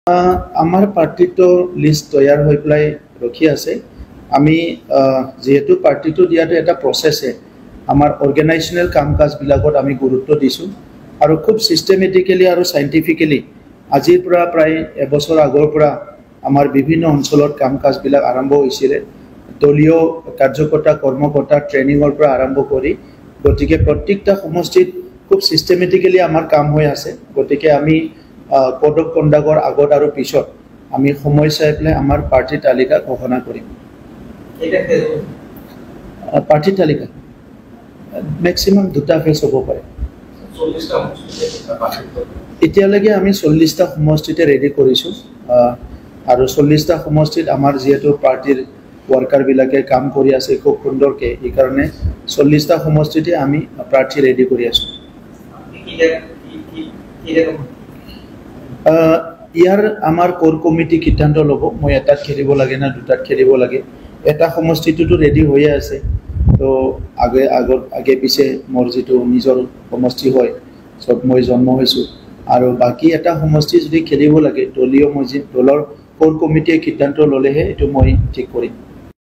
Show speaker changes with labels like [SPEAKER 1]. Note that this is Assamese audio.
[SPEAKER 1] আমাৰ পাৰ্টিটো লিষ্ট তৈয়াৰ হৈ পেলাই ৰখি আছে। আমি যেহেতু পাৰ্টিটো দিয়াটো এটা প্ৰচেছে, আমাৰ অৰ্গেনাইজেশ্যনেল কাম কাজবিলাকত আমি গুৰুত্ব দিছোঁ আৰু খুব ছিষ্টেমেটিকেলি আৰু চাইণ্টিফিকেলি আজিৰ পৰা প্ৰায় এবছৰ আগৰ পৰা আমাৰ বিভিন্ন অঞ্চলত কাম কাজবিলাক আৰম্ভ হৈছিলে। দলীয় কাৰ্যকৰ্তা কৰ্মকৰ্তা ট্ৰেইনিঙৰ পৰা আৰম্ভ কৰি, গতিকে প্ৰত্যেকটা সমষ্টিত খুব ছিষ্টেমেটিকেলি আমাৰ কাম হৈ আছে। গতিকে আমি কোড অফ কণ্ডাক্টৰ আগত আৰু পিছত আমি সময় চাই পেলাই আমাৰ পাৰ্টিৰ তালিকা ঘোষণা কৰিম। পাৰ্টিৰ তালিকা মেক্সিমাম 2টা ফেজ হ'ব পাৰে। এতিয়ালৈকে আমি 40টা সমষ্টিতে ৰেডি কৰিছোঁ আৰু 40টা সমষ্টিত আমাৰ যিহেতু পাৰ্টিৰ ৱৰ্কাৰবিলাকে কাম কৰি আছে খুব সুন্দৰকৈ, সেইকাৰণে 40টা সমষ্টিতে আমি প্ৰাৰ্থী ৰেডি কৰি আছোঁ। ইয়াৰ আমাৰ কোৰ কমিটি সিদ্ধান্ত ল'ব, মই এটাত খেলিব লাগে না 2টাত খেলিব লাগে। এটা সমষ্টিটোতো ৰেডি হৈয়ে আছে, তো আগে পিছে মোৰ যিটো নিজৰ সমষ্টি হয়, চব মই জন্ম হৈছোঁ, আৰু বাকী এটা সমষ্টি যদি খেলিব লাগে দলৰ কোৰ কমিটিয়ে সিদ্ধান্ত ল'লেহে এইটো মই ঠিক কৰিম।